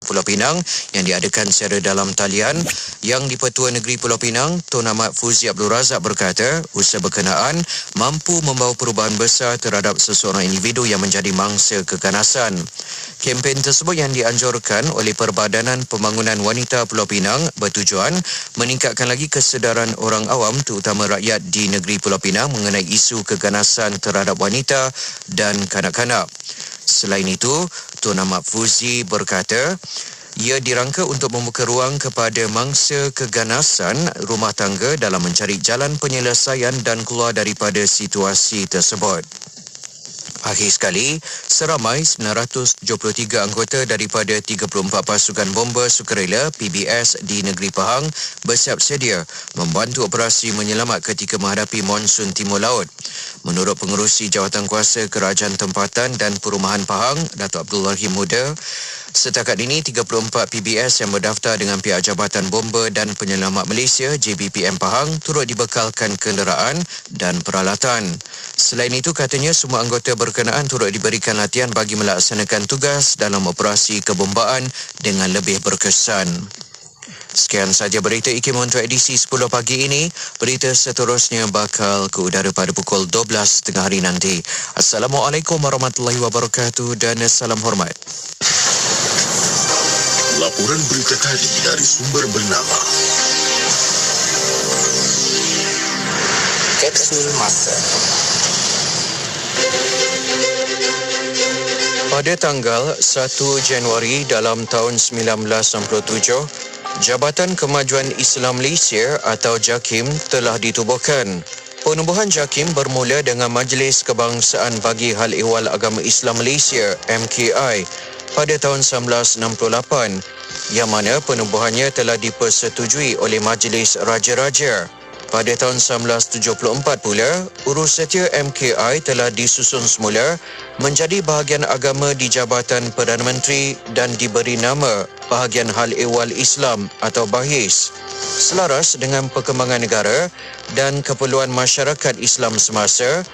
Pulau Pinang yang diadakan secara dalam talian. Yang di-Pertua Negeri Pulau Pinang, Tun Ahmad Fuzi Abdul Razak berkata, usaha berkenaan mampu membawa perubahan besar terhadap seseorang individu yang menjadi mangsa keganasan. Kempen tersebut yang dianjurkan oleh Perbadanan Pembangunan Wanita Pulau Pinang bertujuan meningkatkan lagi kesedaran orang awam terutama rakyat di negeri Pulau Pinang mengenai isu keganasan terhadap wanita dan kanak-kanak. Selain itu, Tun Ahmad Fuzi berkata, ia dirangka untuk membuka ruang kepada mangsa keganasan rumah tangga dalam mencari jalan penyelesaian dan keluar daripada situasi tersebut. Akhir sekali, seramai 973 anggota daripada 34 pasukan bomba sukarela PBS di negeri Pahang bersiap sedia membantu operasi menyelamat ketika menghadapi monsun timur laut. Menurut pengerusi Jawatankuasa Kerajaan Tempatan dan Perumahan Pahang, Datuk Abdul Rahim Huda, setakat ini 34 PBS yang berdaftar dengan pihak Jabatan Bomba dan Penyelamat Malaysia JBPM Pahang turut dibekalkan kenderaan dan peralatan. Selain itu, katanya semua anggota berkenaan turut diberikan latihan bagi melaksanakan tugas dalam operasi kebombaan dengan lebih berkesan. Sekian sahaja berita IKIM untuk edisi 10 pagi ini. Berita seterusnya bakal ke udara pada pukul 12 tengah hari nanti. Assalamualaikum warahmatullahi wabarakatuh dan salam hormat. Laporan berita tadi dari sumber bernama Kapsul Masa. Pada tanggal 1 Januari dalam tahun 1997, Jabatan Kemajuan Islam Malaysia atau JAKIM telah ditubuhkan. Penubuhan JAKIM bermula dengan Majlis Kebangsaan Bagi Hal Ehwal Agama Islam Malaysia MKI pada tahun 1968, yang mana penubuhannya telah dipersetujui oleh Majlis Raja-Raja. Pada tahun 1974 pula, Urussetia MKI telah disusun semula menjadi bahagian agama di Jabatan Perdana Menteri dan diberi nama Bahagian Hal Ehwal Islam atau BAHIS. Selaras dengan perkembangan negara dan keperluan masyarakat Islam semasa,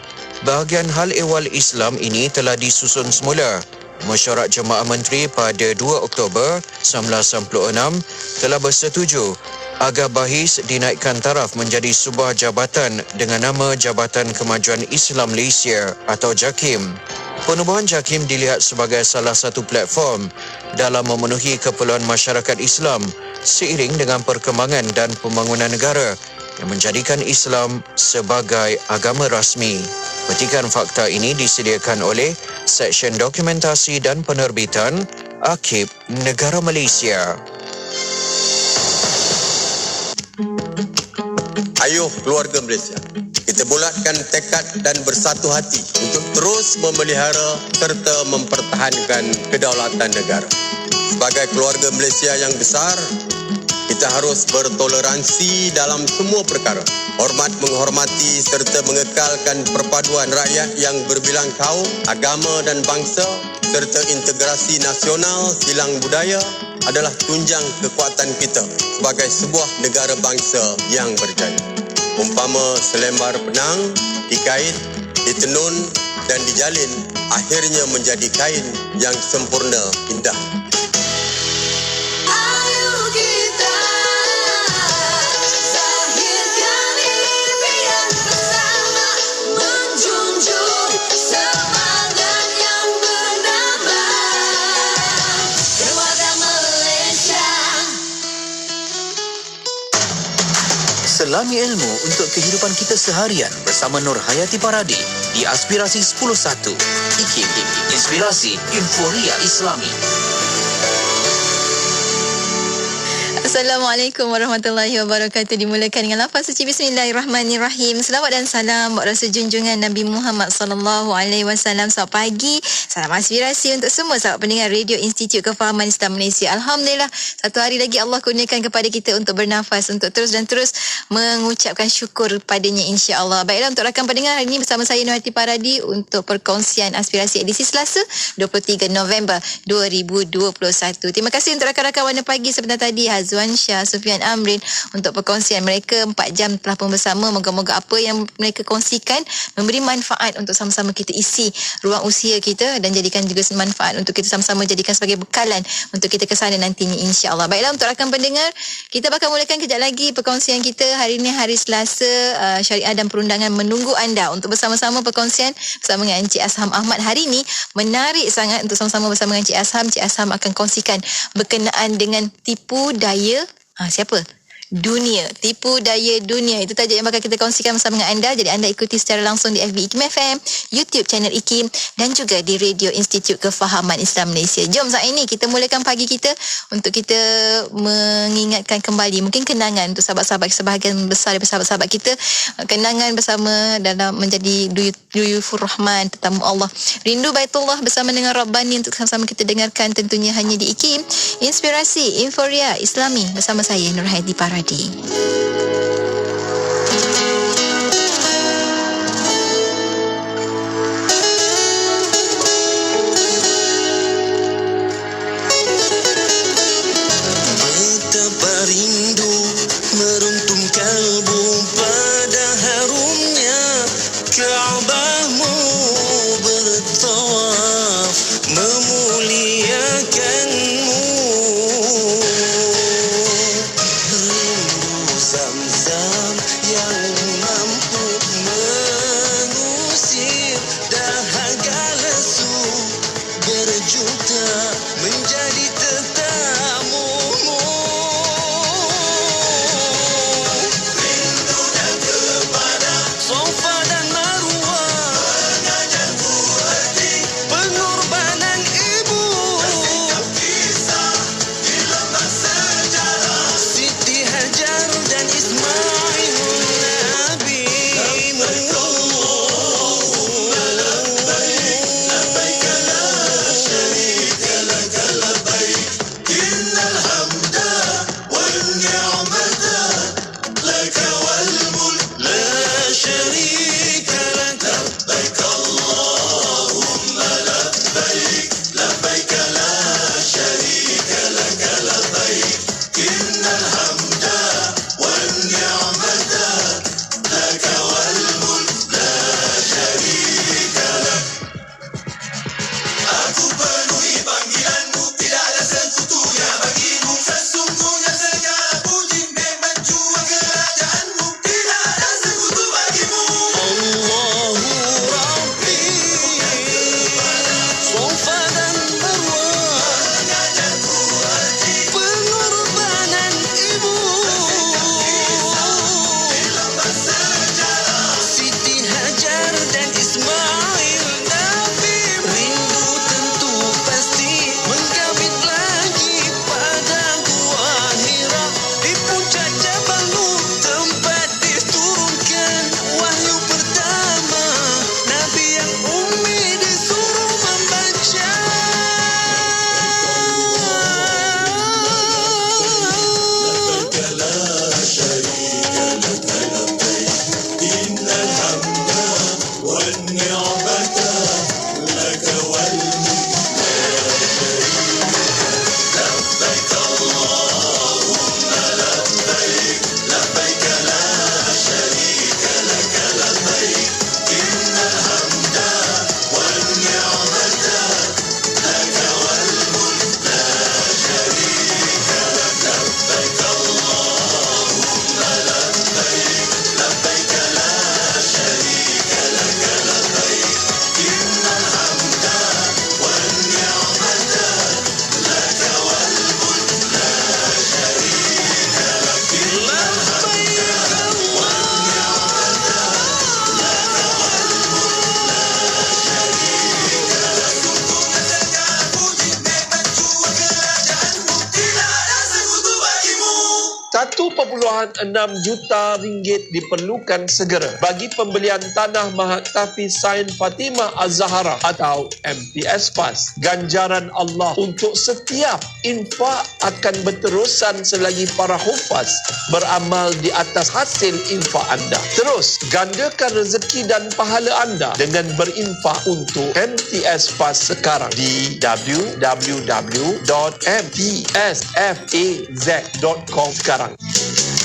Bahagian Hal Ehwal Islam ini telah disusun semula. Mesyuarat Jemaah Menteri pada 2 Oktober 1996 telah bersetuju agar BAHIS dinaikkan taraf menjadi sebuah jabatan dengan nama Jabatan Kemajuan Islam Malaysia atau JAKIM. Penubuhan JAKIM dilihat sebagai salah satu platform dalam memenuhi keperluan masyarakat Islam seiring dengan perkembangan dan pembangunan negara yang menjadikan Islam sebagai agama rasmi. Petikan fakta ini disediakan oleh Seksyen Dokumentasi dan Penerbitan Arkib Negara Malaysia. Ayuh keluarga Malaysia, kita bulatkan tekad dan bersatu hati untuk terus memelihara serta mempertahankan kedaulatan negara. Sebagai keluarga Malaysia yang besar, kita harus bertoleransi dalam semua perkara. Hormat menghormati serta mengekalkan perpaduan rakyat yang berbilang kaum, agama dan bangsa serta integrasi nasional silang budaya adalah tunjang kekuatan kita sebagai sebuah negara bangsa yang berjaya. Umpama selembar benang dikait, ditenun dan dijalin, akhirnya menjadi kain yang sempurna indah. Selami ilmu untuk kehidupan kita seharian bersama Nur Hayati Paradi di Aspirasi 10.1. IKIM, Inspirasi Inforia Islami. Assalamualaikum warahmatullahi wabarakatuh. Dimulakan dengan lafaz suci Bismillahirrahmanirrahim. Selawat dan salam buat Rasul junjungan Nabi Muhammad sallallahu alaihi wasallam. Selamat pagi. Salam aspirasi untuk semua sahabat pendengar Radio Institut Kefahaman Islam Malaysia. Alhamdulillah, satu hari lagi Allah kurniakan kepada kita untuk bernafas, untuk terus dan terus mengucapkan syukur padanya, insya-Allah. Baiklah, untuk rakan pendengar, hari ini bersama saya Nur Hayati Paradi untuk perkongsian aspirasi edisi Selasa 23 November 2021. Terima kasih untuk rakan-rakan Warna Pagi sebentar tadi, Hazwan Juan Syah, Sufian Amrin untuk perkongsian mereka 4 jam telah pun bersama. Moga-moga apa yang mereka kongsikan memberi manfaat untuk sama-sama kita isi ruang usia kita dan jadikan juga manfaat untuk kita sama-sama jadikan sebagai bekalan untuk kita ke sana nantinya, insya-Allah. Baiklah, untuk rakan pendengar, kita bakal mulakan kejap lagi perkongsian kita. Hari ini hari Selasa, syariah dan perundangan menunggu anda untuk bersama-sama perkongsian bersama dengan Encik Asham Ahmad. Hari ini menarik sangat untuk sama-sama bersama dengan Encik Asham. Encik Asham akan kongsikan berkenaan dengan tipu daya siapa? Dunia. Tipu daya dunia. Itu tajuk yang bakal kita kongsikan bersama dengan anda. Jadi anda ikuti secara langsung di FB IKIM FM, YouTube channel IKIM dan juga di Radio Institut Kefahaman Islam Malaysia. Jom saat ini kita mulakan pagi kita untuk kita mengingatkan kembali mungkin kenangan untuk sahabat-sahabat, sebahagian besar daripada sahabat-sahabat kita, kenangan bersama dalam menjadi duyufur rahman, tetamu Allah. Rindu Baitullah bersama dengan Rabbani untuk sama-sama kita dengarkan tentunya hanya di IKIM. Inspirasi Inforia Islami bersama saya Nurhayati Paradi. Betapa rindu meruntum kalbu pada harumnya Ka'bahmu, bertawaf memuliakanmu. Rindu zaman 1.6 juta ringgit diperlukan segera bagi pembelian tanah Mahat Tahfiz Sain Fatimah Az-Zahra atau MTS PAS. Ganjaran Allah untuk setiap infak akan berterusan selagi para hufaz beramal di atas hasil infak anda. Terus gandakan rezeki dan pahala anda dengan berinfak untuk MTS PAS sekarang di www.mtsfaz.com sekarang.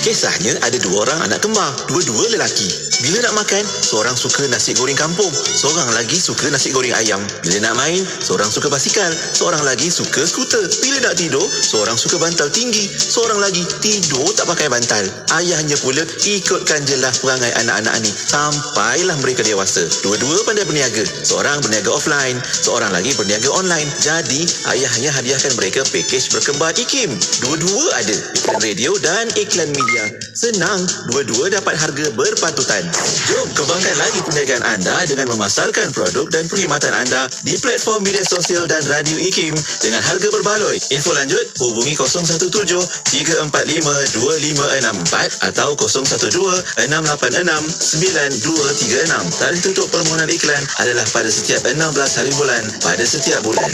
Kisahnya ada 2 orang anak kembar, dua-dua lelaki. Bila nak makan, seorang suka nasi goreng kampung, seorang lagi suka nasi goreng ayam. Bila nak main, seorang suka basikal, seorang lagi suka skuter. Bila nak tidur, seorang suka bantal tinggi, seorang lagi tidur tak pakai bantal. Ayahnya pula ikutkan jelah perangai anak-anak ni sampailah mereka dewasa. Dua-dua pandai berniaga, seorang berniaga offline, seorang lagi berniaga online. Jadi, ayahnya hadiahkan mereka pakej berkembar IKIM. Dua-dua ada iklan radio dan iklan media. Senang, dua-dua dapat harga berpatutan. Jom kembangkan lagi perniagaan anda dengan memasarkan produk dan perkhidmatan anda di platform media sosial dan radio IKIM dengan harga berbaloi. Info lanjut hubungi 017-345-2564 atau 012-686-9236. Tarikh tutup permohonan iklan adalah pada setiap 16 hari bulan pada setiap bulan.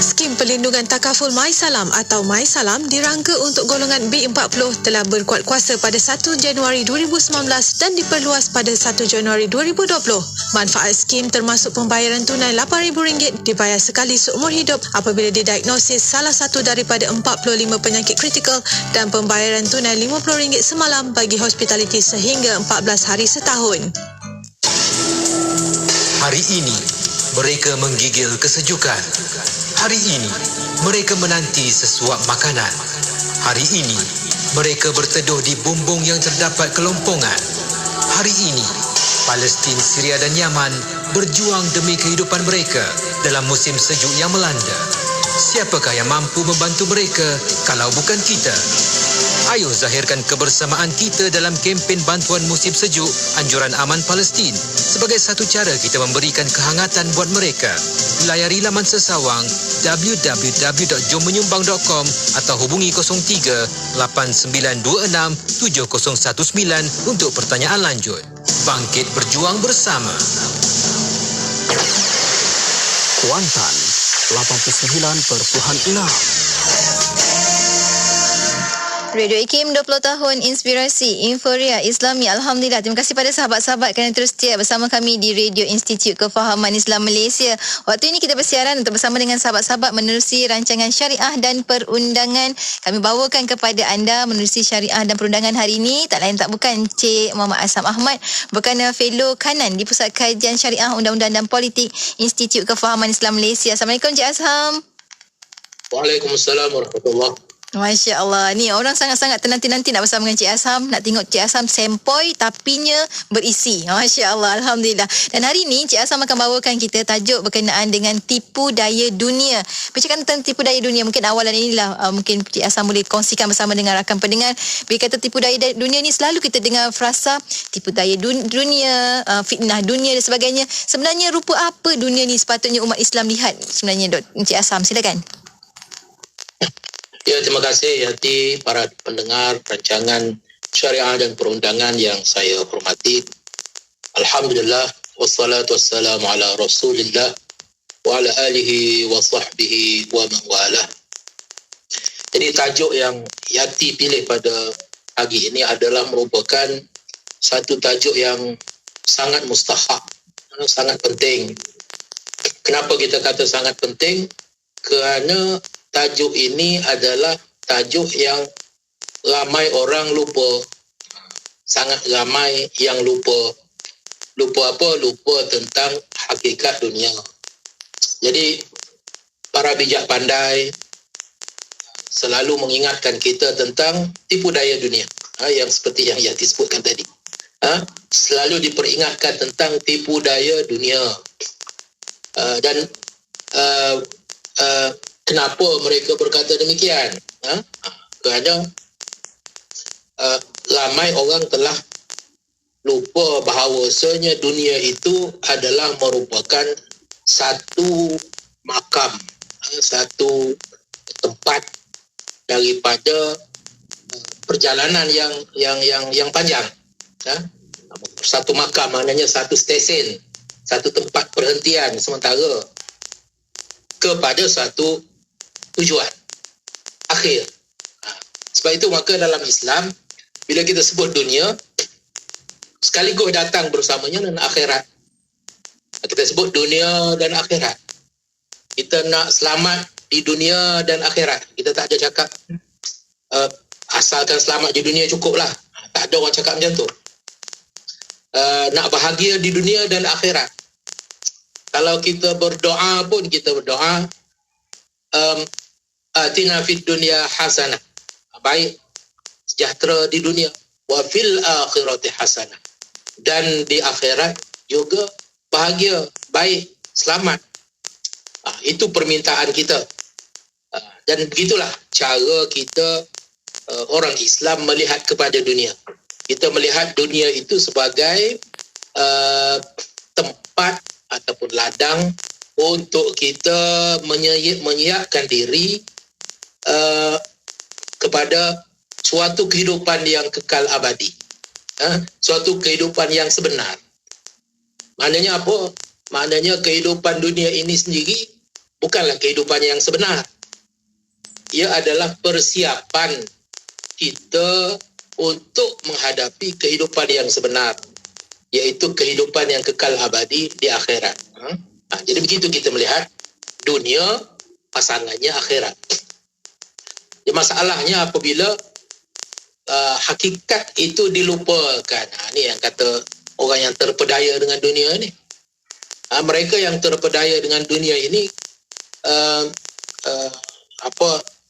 Skim Perlindungan Takaful MySalam atau MySalam dirangka untuk golongan B40 telah berkuat kuasa pada 1 Januari 2019 dan diperluas pada 1 Januari 2020. Manfaat skim termasuk pembayaran tunai RM8,000 dibayar sekali seumur hidup apabila didiagnosis salah satu daripada 45 penyakit kritikal dan pembayaran tunai RM50 semalam bagi hospitaliti sehingga 14 hari setahun. Hari ini, mereka menggigil kesejukan. Hari ini, mereka menanti sesuap makanan. Hari ini, mereka berteduh di bumbung yang terdapat kelompongan. Hari ini, Palestin, Syria dan Yaman berjuang demi kehidupan mereka dalam musim sejuk yang melanda. Siapakah yang mampu membantu mereka kalau bukan kita? Ayo zahirkan kebersamaan kita dalam kempen bantuan musim sejuk Anjuran Aman Palestin. Sebagai satu cara kita memberikan kehangatan buat mereka. Layari laman sesawang www.jommenyumbang.com atau hubungi 03-8926-7019 untuk pertanyaan lanjut. Bangkit berjuang bersama. Kuantan 89.6 Radio IKIM 20 tahun inspirasi Inforia Islami. Alhamdulillah. Terima kasih pada sahabat-sahabat kerana terus setia bersama kami di Radio Institut Kefahaman Islam Malaysia. Waktu ini kita bersiaran untuk bersama dengan sahabat-sahabat menerusi rancangan syariah dan perundangan. Kami bawakan kepada anda menerusi syariah dan perundangan hari ini. Tak lain tak bukan Cik Muhammad Asam Ahmad, berkana fellow kanan di Pusat Kajian Syariah Undang-Undang dan Politik Institut Kefahaman Islam Malaysia. Assalamualaikum Cik Asham. Waalaikumsalam warahmatullahi. Masya Allah. Ni orang sangat-sangat tenanti-nanti nak bersama dengan Cik Asham. Nak tengok Cik Asham sempoi tapinya berisi. Masya Allah. Alhamdulillah. Dan hari ini Cik Asham akan bawakan kita tajuk berkenaan dengan tipu daya dunia. Bercakap tentang tipu daya dunia, mungkin awalan inilah mungkin Cik Asham boleh kongsikan bersama dengan rakan pendengar. Bila kata tipu daya dunia ni selalu kita dengar frasa tipu daya dunia, fitnah dunia dan sebagainya. Sebenarnya rupa apa dunia ni sepatutnya umat Islam lihat sebenarnya, Cik Asham? Silakan. Ya, terima kasih hati para pendengar rancangan syariah dan perundangan yang saya hormati. Alhamdulillah, wassalatu wassalamu ala rasulillah wa ala alihi wa sahbihi wa man walah. Jadi tajuk yang Yati pilih pada pagi ini adalah merupakan satu tajuk yang sangat mustahak, sangat penting. Kenapa kita kata sangat penting? Kerana tajuk ini adalah tajuk yang ramai orang lupa. Sangat ramai yang lupa. Lupa apa? Lupa tentang hakikat dunia. Jadi, para bijak pandai selalu mengingatkan kita tentang tipu daya dunia. Yang seperti yang Yati sebutkan tadi. Selalu diperingatkan tentang tipu daya dunia. Kenapa mereka berkata demikian? Kerana ramai orang telah lupa bahawasanya dunia itu adalah merupakan satu makam, satu tempat daripada perjalanan yang panjang. Satu makam maknanya satu stesen, satu tempat perhentian sementara kepada satu tujuan akhir. Sebab itu maka dalam Islam bila kita sebut dunia sekaligus datang bersamanya dengan akhirat. Kita sebut dunia dan akhirat. Kita nak selamat di dunia dan akhirat. Kita tak ada cakap asalkan selamat di dunia cukup lah. Tak ada orang cakap macam tu. Nak bahagia di dunia dan akhirat. Kalau kita berdoa pun kita berdoa atina fid dunya hasanah. Baik sejahtera di dunia, wa fil akhirati hasanah. Dan di akhirat juga bahagia, baik, selamat. Itu permintaan kita. Dan begitulah cara kita orang Islam melihat kepada dunia. Kita melihat dunia itu sebagai tempat ataupun ladang untuk kita menyiapkan diri kepada suatu kehidupan yang kekal abadi. Suatu kehidupan yang sebenar. Maknanya apa? Maknanya kehidupan dunia ini sendiri bukanlah kehidupan yang sebenar. Ia adalah persiapan kita untuk menghadapi kehidupan yang sebenar, iaitu kehidupan yang kekal abadi di akhirat. Jadi begitu kita melihat dunia, pasangannya akhirat. Ya, masalahnya apabila hakikat itu dilupakan. Ini yang kata orang yang terpedaya dengan dunia ni. Mereka yang terpedaya dengan dunia ini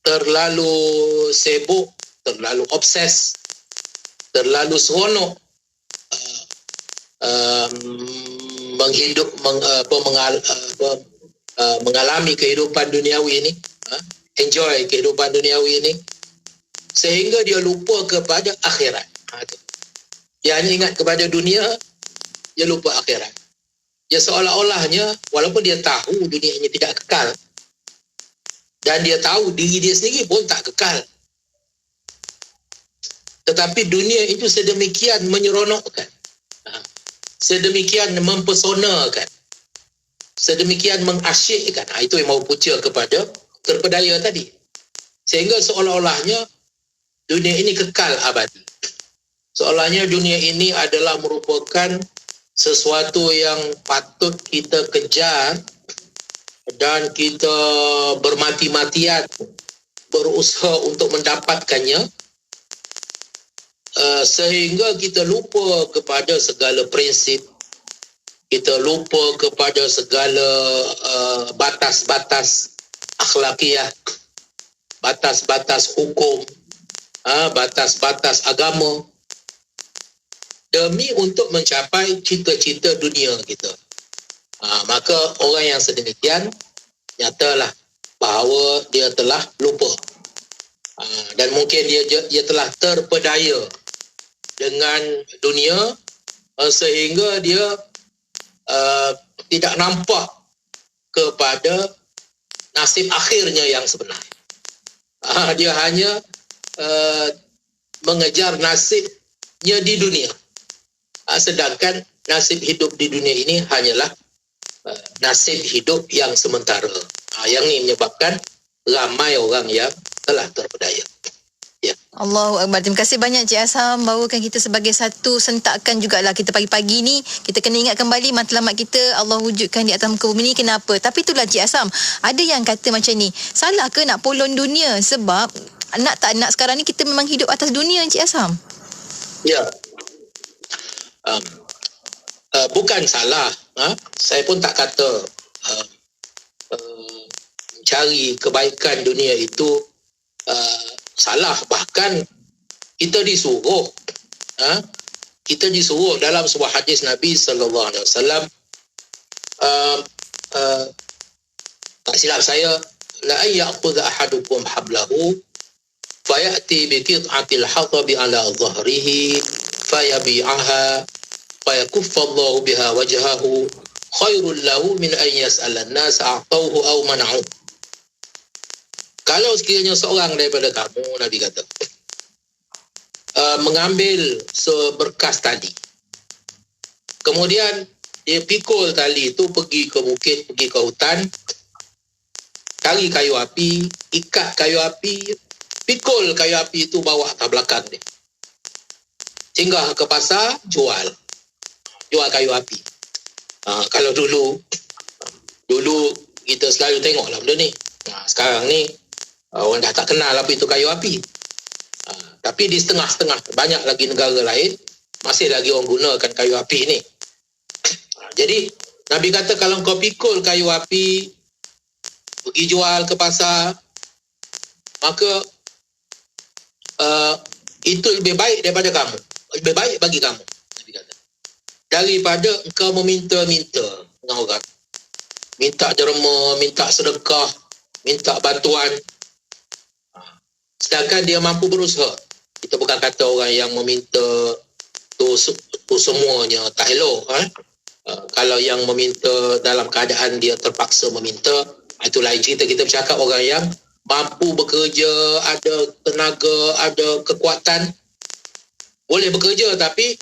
terlalu sibuk, terlalu obses, terlalu seronok mengalami kehidupan duniawi ini, enjoy kehidupan duniawi ini, sehingga dia lupa kepada akhirat. Dia hanya ingat kepada dunia, dia lupa akhirat. Dia seolah-olahnya, walaupun dia tahu dunia ini tidak kekal, dan dia tahu diri dia sendiri pun tak kekal, tetapi dunia itu sedemikian menyeronokkan, sedemikian mempesonakan, sedemikian mengasyikkan. Itu yang mau punca kepada terpedaya tadi. Sehingga seolah-olahnya dunia ini kekal abadi. Seolahnya dunia ini adalah merupakan sesuatu yang patut kita kejar dan kita bermati-matian berusaha untuk mendapatkannya, sehingga kita lupa kepada segala prinsip, kita lupa kepada segala batas-batas akhlakiah, batas-batas hukum, batas-batas agama, demi untuk mencapai cita-cita dunia kita. Maka orang yang sedemikian nyatalah bahawa dia telah lupa, dan mungkin dia telah terpedaya dengan dunia, sehingga dia tidak nampak kepada nasib akhirnya yang sebenar. Dia hanya mengejar nasibnya di dunia, sedangkan nasib hidup di dunia ini hanyalah nasib hidup yang sementara. Yang ini menyebabkan ramai orang yang telah terpedaya. Allahu Akbar. Terima kasih banyak Cik Asham bawakan kita sebagai satu sentakan jugalah kita pagi-pagi ni. Kita kena ingat kembali matlamat kita Allah wujudkan di atas muka bumi ni. Kenapa? Tapi itulah Cik Asham, ada yang kata macam ni, salah ke nak polon dunia? Sebab nak tak nak sekarang ni kita memang hidup atas dunia Cik Asham. Ya. Bukan salah. Saya pun tak kata mencari kebaikan dunia itu salah. Bahkan kita disuruh dalam sebuah hadis Nabi sallallahu alaihi wasallam, tak silap saya, la ya'khudha ahadukum hablahu fayati bi qit'atil hatabi ala dhahrihi fayabi'aha fayakuffa Allahu biha wajhahu khairul lahu min an yas'ala an-nas a'tauhu aw man'u. Kalau sekiranya seorang daripada kamu, Nabi kata, mengambil seberkas tali. Kemudian dia pikul tali itu pergi ke bukit, pergi ke hutan, cari kayu api, ikat kayu api, pikul kayu api itu bawa atas belakang dia. Singgah ke pasar, jual kayu api. Kalau dulu kita selalu tengok lah benda ni. Sekarang ni orang dah tak kenal apa itu kayu api. Tapi di setengah-setengah banyak lagi negara lain masih lagi orang gunakan kayu api ni. Jadi Nabi kata kalau kau pikul kayu api pergi jual ke pasar, maka itu lebih baik daripada kamu. Lebih baik bagi kamu, Nabi kata. Daripada engkau meminta-minta dengan orang. Minta derma, minta sedekah, minta bantuan. Sedangkan dia mampu berusaha. Kita bukan kata orang yang meminta tu semuanya tak elok. Kalau yang meminta dalam keadaan dia terpaksa meminta, itu lain cerita. Kita bercakap orang yang mampu bekerja, ada tenaga, ada kekuatan, boleh bekerja tapi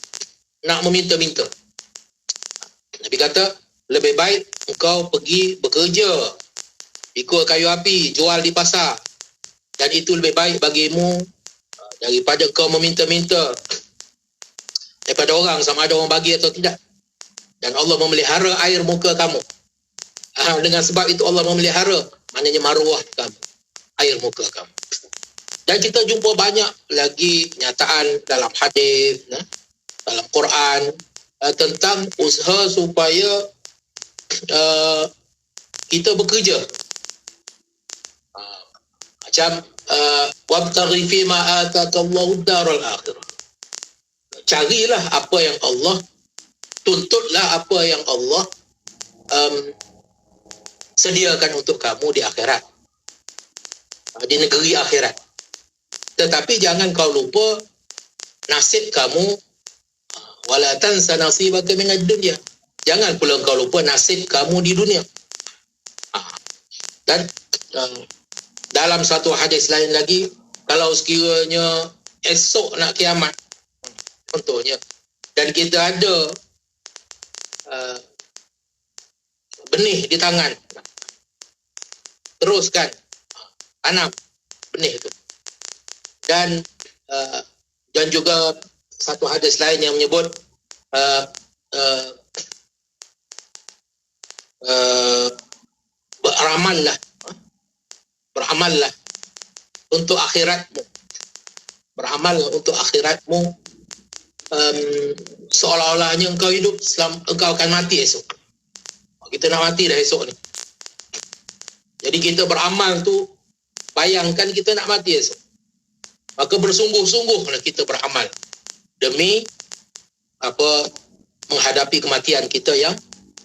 nak meminta-minta. Nabi kata, lebih baik engkau pergi bekerja, ikut kayu api, jual di pasar. Dan itu lebih baik bagimu daripada kau meminta-minta daripada orang, sama ada orang bagi atau tidak. Dan Allah memelihara air muka kamu. Dengan sebab itu Allah memelihara, maknanya maruah kamu, air muka kamu. Dan kita jumpa banyak lagi nyataan dalam hadis, dalam Quran, tentang usaha supaya kita bekerja. Macam wabtaghi fi ma atakallahu darul akhirah. Carilah apa yang Allah, tuntutlah apa yang Allah sediakan untuk kamu di akhirat, di negeri akhirat. Tetapi jangan kau lupa nasib kamu, wala tansa nasibaka minad dunya. Jangan pula kau lupa nasib kamu di dunia. Dan dalam satu hadis lain lagi, kalau sekiranya esok nak kiamat contohnya, dan kita ada benih di tangan, teruskan tanam benih itu. Dan juga satu hadis lain yang menyebut beramallah untuk akhiratmu. Beramal untuk akhiratmu, seolah-olahnya engkau hidup engkau akan mati esok. Kita nak mati dah esok ni. Jadi kita beramal tu, bayangkan kita nak mati esok. Maka bersungguh-sungguhlah kita beramal demi menghadapi kematian kita yang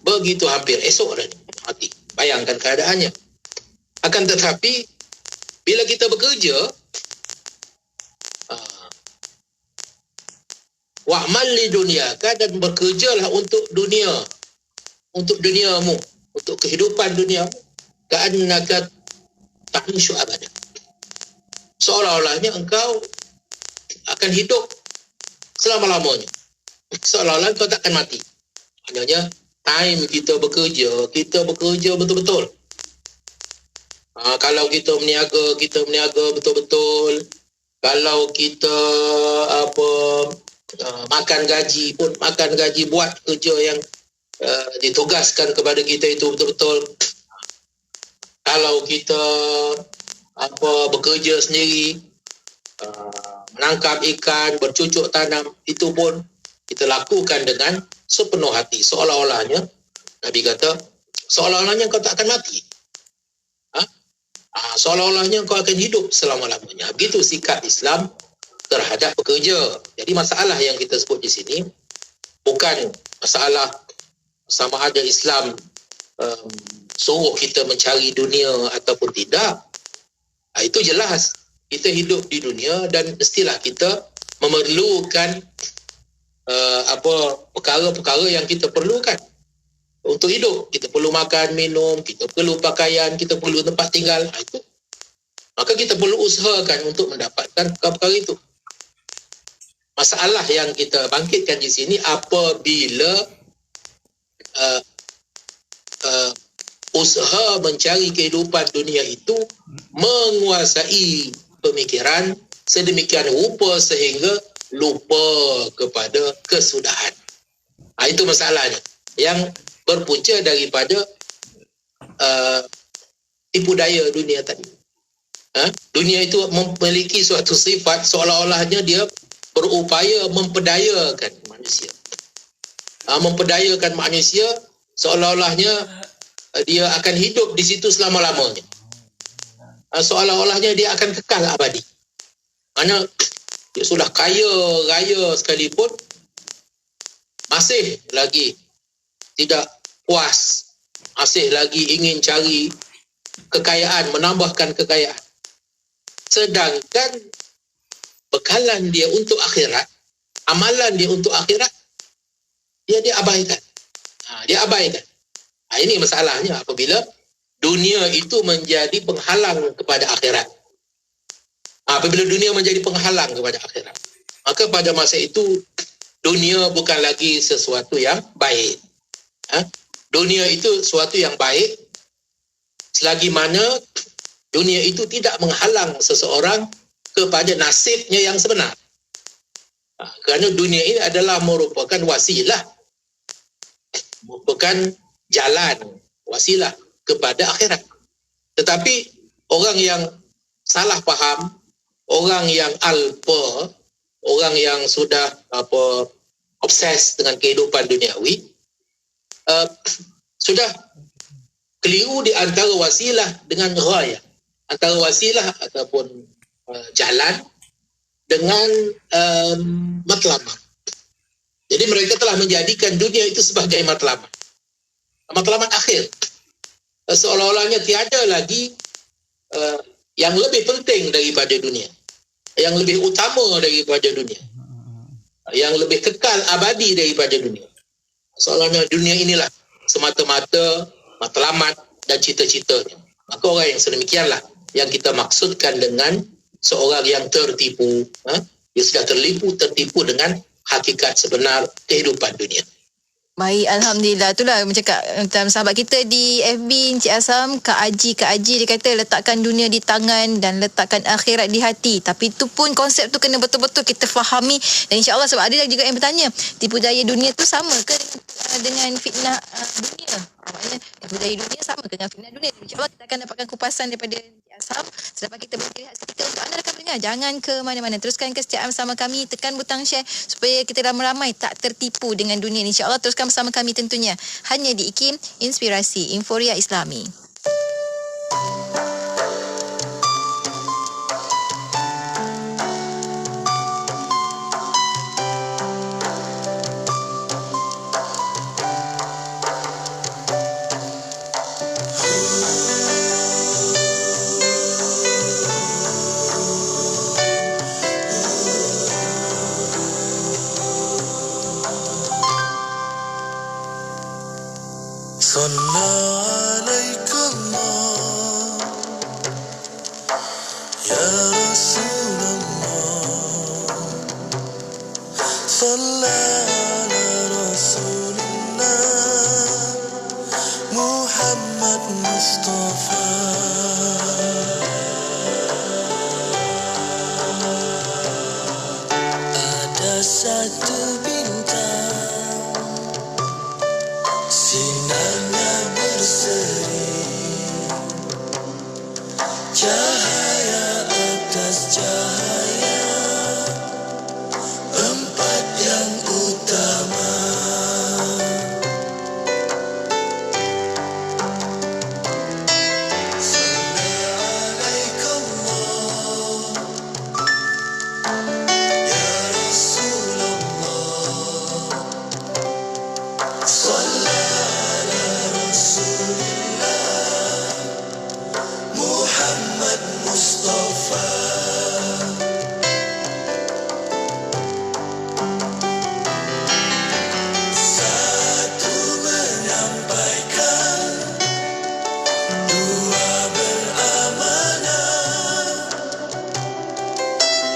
begitu hampir. Esok dah mati. Bayangkan keadaannya. Akan tetapi bila kita bekerja, wa'mal li dunyaka, dan bekerjalah untuk dunia, untuk duniamu, untuk kehidupan duniamu, ka'annaka ta'ishu abada. Seolah-olahnya engkau akan hidup selama-lamanya. Seolah-olah engkau takkan mati. Maknanya time kita bekerja betul-betul. Kalau kita meniaga betul-betul. Kalau kita makan gaji buat kerja yang ditugaskan kepada kita itu betul-betul. Kalau kita bekerja sendiri, menangkap ikan, bercucuk tanam, itu pun kita lakukan dengan sepenuh hati. Seolah-olahnya, Nabi kata, seolah-olahnya kau tak akan mati. Seolah-olahnya kau akan hidup selama-lamanya. Begitu sikap Islam terhadap pekerja. Jadi masalah yang kita sebut di sini bukan masalah sama ada Islam suruh kita mencari dunia ataupun tidak. Itu jelas. Kita hidup di dunia dan mestilah kita memerlukan perkara-perkara yang kita perlukan untuk hidup. Kita perlu makan, minum, kita perlu pakaian, kita perlu tempat tinggal. Itu. Maka kita perlu usahakan untuk mendapatkan perkara-perkara itu. masalah yang kita bangkitkan di sini apabila usaha mencari kehidupan dunia itu menguasai pemikiran sedemikian rupa sehingga lupa kepada kesudahan. Itu masalahnya yang berpunca daripada tipu daya dunia tadi. Dunia itu memiliki suatu sifat seolah-olahnya dia berupaya memperdayakan manusia. Memperdayakan manusia seolah-olahnya dia akan hidup di situ selama-lamanya. Seolah-olahnya dia akan kekal abadi. Mana dia sudah kaya raya sekalipun masih lagi tidak puas, masih lagi ingin cari kekayaan, menambahkan kekayaan. Sedangkan bekalan dia untuk akhirat, amalan dia untuk akhirat, dia abaikan. Dia abaikan. Ini masalahnya apabila dunia itu menjadi penghalang kepada akhirat. Apabila dunia menjadi penghalang kepada akhirat, maka pada masa itu dunia bukan lagi sesuatu yang baik. Dunia itu sesuatu yang baik selagi mana dunia itu tidak menghalang seseorang kepada nasibnya yang sebenar. Kerana dunia ini adalah merupakan wasilah, merupakan jalan, wasilah kepada akhirat. Tetapi orang yang salah faham, orang yang alpa, orang yang sudah obses dengan kehidupan duniawi, sudah keliru di antara wasilah dengan ghaya, antara wasilah ataupun jalan dengan matlamat. Jadi mereka telah menjadikan dunia itu sebagai matlamat akhir. Seolah-olahnya tiada lagi yang lebih penting daripada dunia, yang lebih utama daripada dunia, yang lebih kekal abadi daripada dunia. Soalnya dunia inilah semata-mata matlamat dan cita-citanya. Maka orang yang sedemikianlah yang kita maksudkan dengan seorang yang tertipu. Dia sudah tertipu dengan hakikat sebenar kehidupan dunia. Baik, Alhamdulillah. Itulah cakap sahabat kita di FB, Encik Asam, Kak Aji dia kata letakkan dunia di tangan dan letakkan akhirat di hati. Tapi itu pun konsep tu kena betul-betul kita fahami. Dan insyaAllah sebab ada juga yang bertanya, tipu daya dunia tu sama ke dengan fitnah dunia? Maknanya tipu daya dunia sama ke dengan fitnah dunia? InsyaAllah kita akan dapatkan kupasan daripada Encik Asam selepas kita berhenti seketika. Untuk anda rakan pendengar, jangan ke mana-mana. Teruskan kesetiaan bersama kami, tekan butang share supaya kita ramai-ramai tak tertipu dengan dunia ni. InsyaAllah teruskan bersama kami tentunya. Hanya di IKIM, Inspirasi Inforia Islami.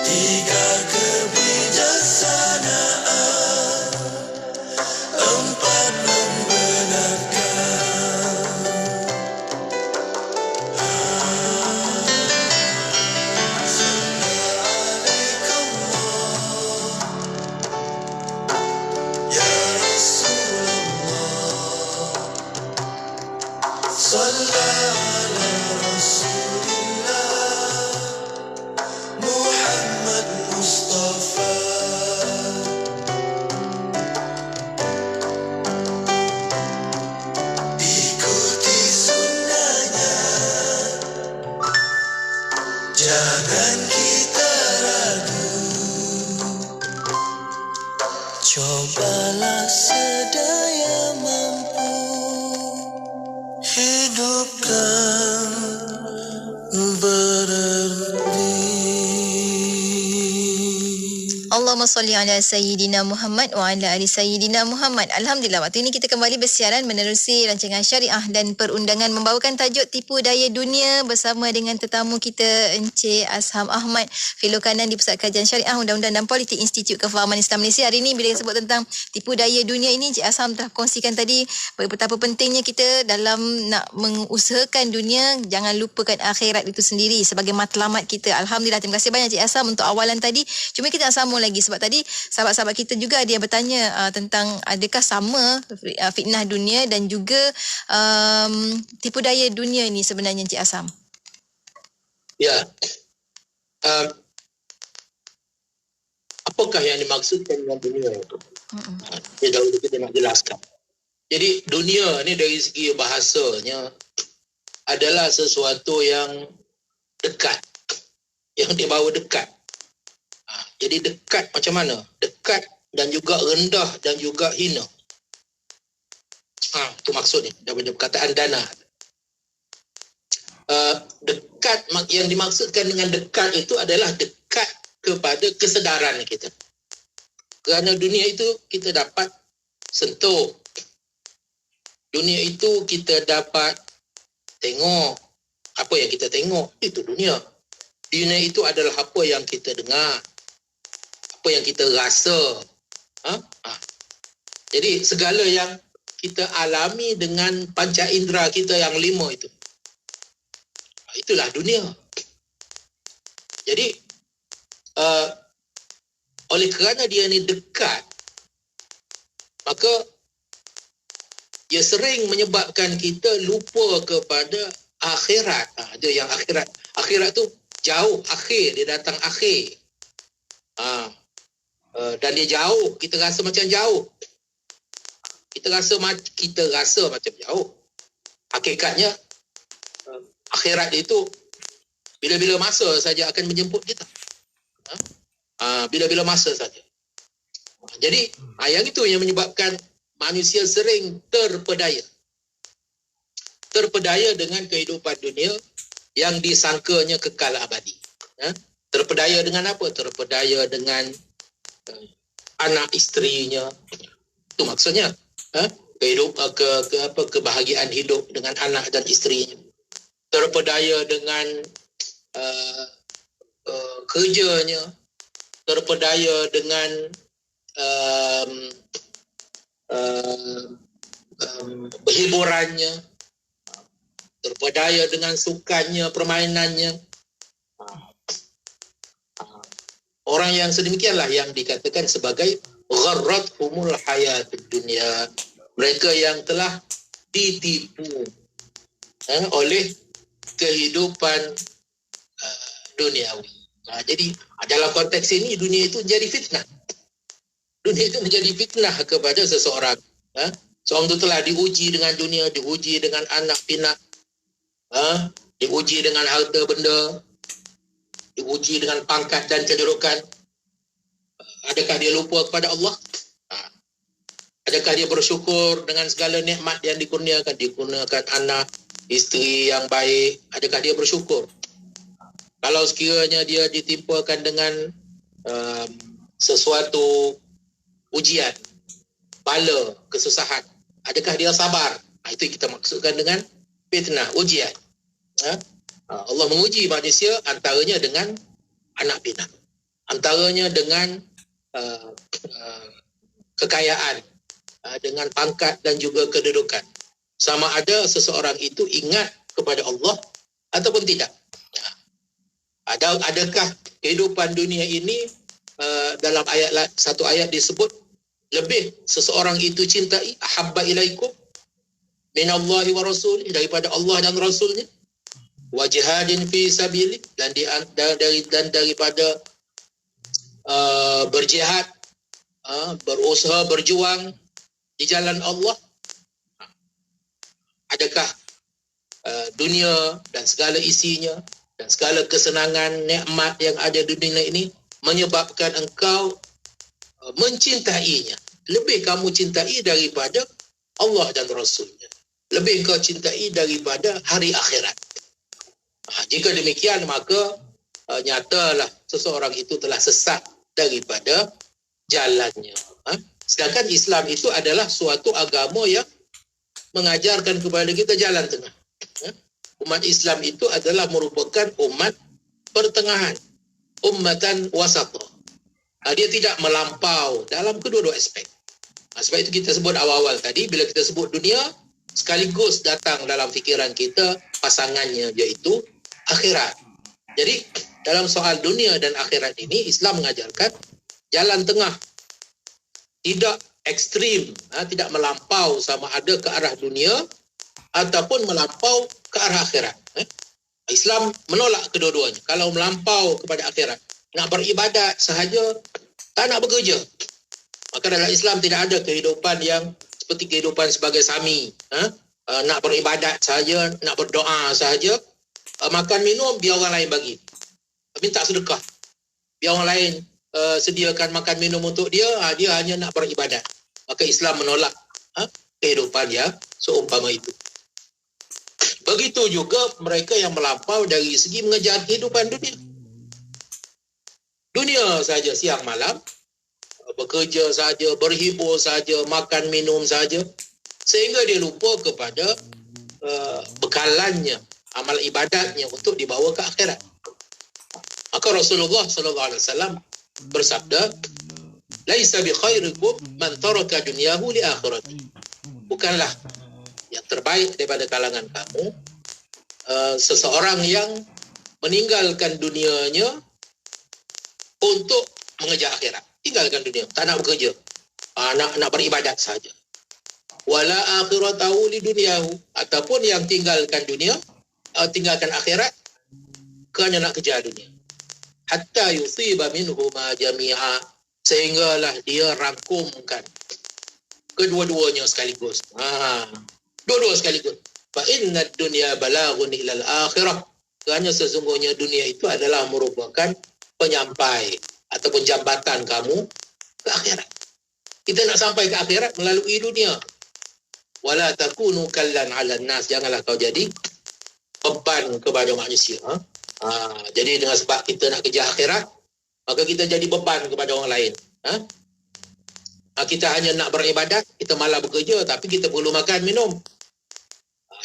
Tiga kebijaksanaan Allahumma salli ala Sayyidina Muhammad wa ala ali Sayyidina Muhammad. Alhamdulillah, waktu ini kita kembali bersiaran menerusi rancangan syariah dan perundangan membawakan tajuk Tipu Daya Dunia bersama dengan tetamu kita Encik Asham Ahmad, Fellow Kanan di Pusat Kajian Syariah Undang-Undang dan Politik Institut Kefahaman Islam Malaysia. Hari ini bila sebut tentang tipu daya dunia ini, Encik Asham telah kongsikan tadi betapa pentingnya kita dalam nak mengusahakan dunia, jangan lupakan akhirat itu sendiri sebagai matlamat kita. Alhamdulillah, terima kasih banyak Encik Asham untuk awalan tadi. Cuma kita nak sambung lagi sebab tadi sahabat-sahabat kita juga ada yang bertanya tentang adakah sama fitnah dunia dan juga tipu daya dunia ini sebenarnya, Encik Asham? Ya. Apakah yang dimaksudkan dengan dunia itu? Dahulu kita nak jelaskan. Jadi dunia ni dari segi bahasanya adalah sesuatu yang dekat, yang dibawa dekat. Jadi dekat macam mana? Dekat dan juga rendah dan juga hina. Itu maksudnya daripada perkataan dana. Dekat, yang dimaksudkan dengan dekat itu adalah dekat kepada kesedaran kita. Kerana dunia itu kita dapat sentuh. Dunia itu kita dapat tengok. Apa yang kita tengok, itu dunia. Dunia itu adalah apa yang kita dengar, apa yang kita rasa. Jadi segala yang kita alami dengan panca indera kita yang 5 itu, itulah dunia. Jadi oleh kerana dia ni dekat, maka dia sering menyebabkan kita lupa kepada akhirat. Dia yang akhirat. Akhirat tu jauh, akhir, dia datang akhir. Dan dia jauh, kita rasa macam jauh. Kita rasa macam jauh. Hakikatnya akhirat itu bila-bila masa saja akan menjemput kita. Bila-bila masa saja. Jadi yang itu yang menyebabkan manusia sering terpedaya. Terpedaya dengan kehidupan dunia yang disangkanya kekal abadi. Terpedaya dengan apa? Terpedaya dengan anak isterinya. Itu maksudnya. Kebahagiaan hidup dengan anak dan isterinya. Terpedaya dengan kerjanya. Terpedaya dengan hiburannya. Terpedaya dengan sukannya, permainannya. Orang yang sedemikianlah yang dikatakan sebagai gharrathumul hayatud dunya. Mereka yang telah ditipu oleh kehidupan duniawi. Jadi dalam konteks ini dunia itu jadi fitnah. Dunia itu menjadi fitnah kepada seseorang. Seorang itu telah diuji dengan dunia, diuji dengan anak pinak, diuji dengan harta benda, diuji dengan pangkat dan kedudukan. Adakah dia lupa kepada Allah? Adakah dia bersyukur dengan segala nikmat yang dikurniakan? Dikurniakan anak, isteri yang baik. Adakah dia bersyukur? Kalau sekiranya dia ditimpakan dengan sesuatu ujian, bala, kesusahan, adakah dia sabar? Itu kita maksudkan dengan fitnah, ujian. Allah menguji manusia antaranya dengan anak pinak, antaranya dengan kekayaan, dengan pangkat dan juga kedudukan. Sama ada seseorang itu ingat kepada Allah ataupun tidak. Adakah kehidupan dunia ini dalam satu ayat disebut lebih seseorang itu cintai ahabba ilaikum minallahi wa rasulih, daripada Allah dan Rasulnya, wa jihadin fi sabili, dan daripada berjihad, berusaha, berjuang di jalan Allah. Adakah dunia dan segala isinya dan segala kesenangan, nikmat yang ada di dunia ini menyebabkan engkau mencintainya? Lebih kamu cintai daripada Allah dan Rasulnya. Lebih kau cintai daripada hari akhirat. Jika demikian, maka nyatalah seseorang itu telah sesat daripada jalannya. Sedangkan Islam itu adalah suatu agama yang mengajarkan kepada kita jalan tengah. Umat Islam itu adalah merupakan umat pertengahan, ummatan wasatah. Dia tidak melampau dalam kedua-dua aspek. Sebab itu kita sebut awal-awal tadi, bila kita sebut dunia, sekaligus datang dalam fikiran kita pasangannya, iaitu akhirat. Jadi dalam soal dunia dan akhirat ini, Islam mengajarkan jalan tengah, tidak ekstrim, tidak melampau sama ada ke arah dunia ataupun melampau ke arah akhirat. Islam menolak kedua-duanya. Kalau melampau kepada akhirat, nak beribadat sahaja, tak nak bekerja, maka dalam Islam tidak ada kehidupan yang seperti kehidupan sebagai sami. Nak beribadat sahaja, nak berdoa sahaja, makan minum biar orang lain bagi, minta sedekah, biar orang lain sediakan makan minum untuk dia, dia hanya nak beribadat. Maka Islam menolak kehidupan yang seumpama itu. Begitu juga mereka yang melampau dari segi mengejar kehidupan dunia. Dunia saja, siang malam, bekerja saja, berhibur saja, makan minum saja, sehingga dia lupa kepada bekalannya, amal ibadatnya untuk dibawa ke akhirat. Maka Rasulullah SAW bersabda, laisa bi khairikum man taraka dunyahu li akhirati. Bukanlah yang terbaik daripada kalangan kamu seseorang yang meninggalkan dunianya untuk mengejar akhirat. Tinggalkan dunia, tak nak bekerja, nak beribadat saja. Wala akhiratahu li dunyahu, ataupun yang tinggalkan dunia, tinggalkan akhirat kerana nak kejar dunia. Hatta yusiba minhuma jami'a, sehinggalah dia rangkumkan kedua-duanya sekaligus. Dua-dua sekaligus. Fa inna dunya balaghun ila al-akhirah. Kerana sesungguhnya dunia itu adalah merupakan penyampai ataupun jambatan kamu ke akhirat. Kita nak sampai ke akhirat melalui dunia. Wala takunu kallan 'alan nas. Janganlah kau jadi beban kepada manusia. Jadi dengan sebab kita nak kejar akhirat, maka kita jadi beban kepada orang lain. Kita hanya nak beribadat, kita malah bekerja, tapi kita perlu makan minum.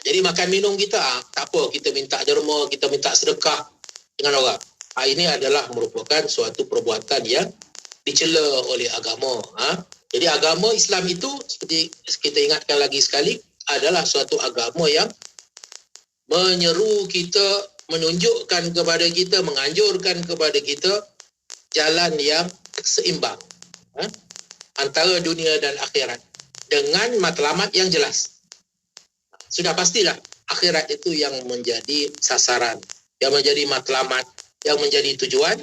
Jadi makan minum kita, tak apa, kita minta derma, kita minta sedekah dengan orang. Ini adalah merupakan suatu perbuatan yang dicela oleh agama. Jadi agama Islam itu, seperti kita ingatkan lagi sekali, adalah suatu agama yang menyeru kita, menunjukkan kepada kita, menganjurkan kepada kita jalan yang seimbang antara dunia dan akhirat dengan matlamat yang jelas. Sudah pastilah akhirat itu yang menjadi sasaran, yang menjadi matlamat, yang menjadi tujuan,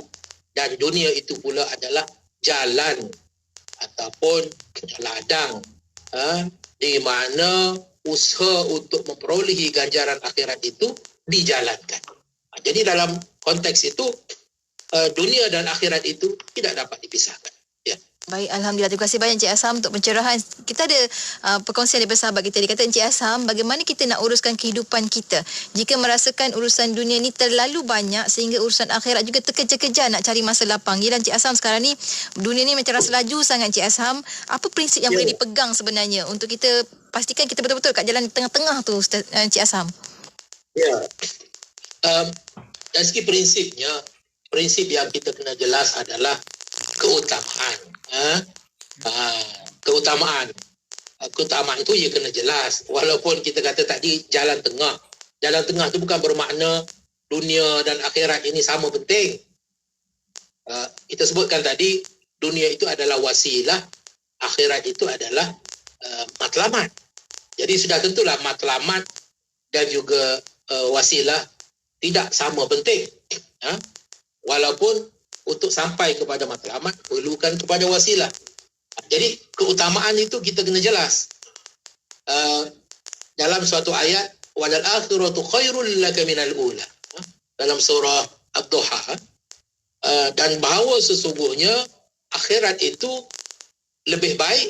dan dunia itu pula adalah jalan ataupun ladang di mana usaha untuk memperolehi ganjaran akhirat itu dijalankan. Jadi dalam konteks itu dunia dan akhirat itu tidak dapat dipisahkan. Ya. Baik, Alhamdulillah. Terima kasih banyak Encik Asham untuk pencerahan. Kita ada perkongsian daripada sahabat kita. Dia kata, Encik Asham, bagaimana kita nak uruskan kehidupan kita jika merasakan urusan dunia ni terlalu banyak sehingga urusan akhirat juga terkejar-kejar nak cari masa lapang. Yelah Encik Asham, sekarang ni dunia ni macam rasa laju sangat Encik Asham. Apa prinsip yang boleh dipegang sebenarnya untuk kita pastikan kita betul-betul kat jalan tengah-tengah tu, Encik Asham? Ya. Dari segi prinsipnya, prinsip yang kita kena jelas adalah keutamaan. Keutamaan itu ya kena jelas. Walaupun kita kata tadi jalan tengah. Jalan tengah itu bukan bermakna dunia dan akhirat ini sama penting. Kita sebutkan tadi dunia itu adalah wasilah, akhirat itu adalah matlamat. Jadi sudah tentulah matlamat dan juga wasilah tidak sama penting. Walaupun untuk sampai kepada matlamat perlukan kepada wasilah. Jadi keutamaan itu kita kena jelas. Dalam suatu ayat, walal akhiratu khairul laka minal ula, dalam surah Ad-Duha, dan bahawa sesungguhnya akhirat itu lebih baik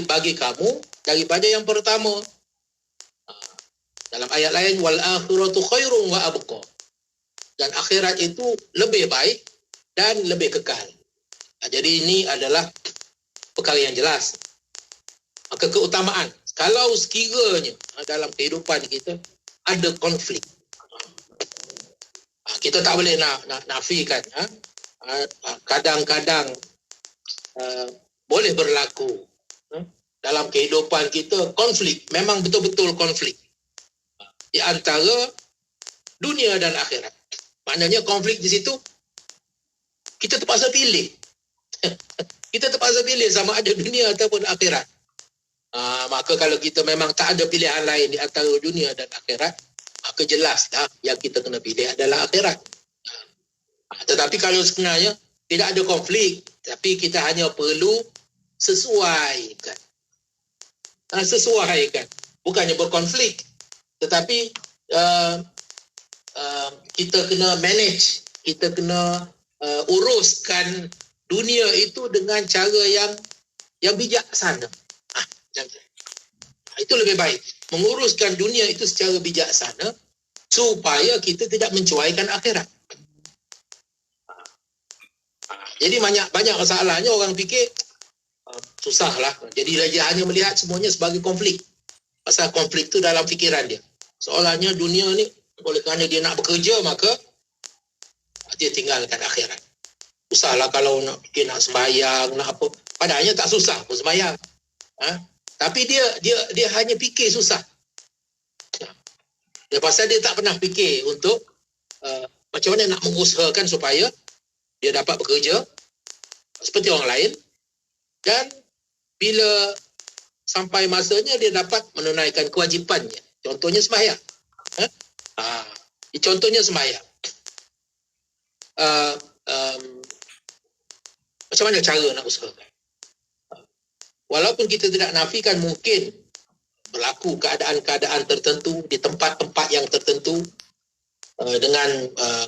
bagi kamu daripada yang pertama. Dalam ayat lain, wal akhiratu khairun wa abqa, dan akhirat itu lebih baik dan lebih kekal. Jadi ini adalah perkara yang jelas. Maka keutamaan, kalau sekiranya dalam kehidupan kita ada konflik, kita tak boleh nak nafikan. Kadang-kadang boleh berlaku dalam kehidupan kita konflik, memang betul-betul konflik di antara dunia dan akhirat. Maknanya konflik di situ kita terpaksa pilih. Kita terpaksa pilih sama ada dunia ataupun akhirat. Maka kalau kita memang tak ada pilihan lain di antara dunia dan akhirat, maka jelaslah yang kita kena pilih adalah akhirat. Tetapi kalau sebenarnya tidak ada konflik, tapi kita hanya perlu sesuaikan. Sesuaikan. Bukannya berkonflik, tetapi kita kena manage, kita kena uruskan dunia itu dengan cara yang bijaksana. Itu lebih baik. Menguruskan dunia itu secara bijaksana supaya kita tidak mencuaikan akhirat. Jadi banyak masalahnya orang fikir susahlah. Jadi dia hanya melihat semuanya sebagai konflik. Pasal konflik itu dalam fikiran dia. Seolahnya dunia ni oleh kerana dia nak bekerja, maka dia tinggalkan akhirat. Susahlah kalau dia nak sembahyang, nak apa. Padahalnya tak susah pun sembahyang. Tapi dia hanya fikir susah. Pasal dia tak pernah fikir untuk macam mana nak mengusahakan supaya dia dapat bekerja seperti orang lain, dan bila sampai masanya dia dapat menunaikan kewajipannya. Contohnya sembahyang. Contohnya sembahyang. Macam mana cara nak usahakan? Walaupun kita tidak nafikan mungkin berlaku keadaan-keadaan tertentu di tempat-tempat yang tertentu dengan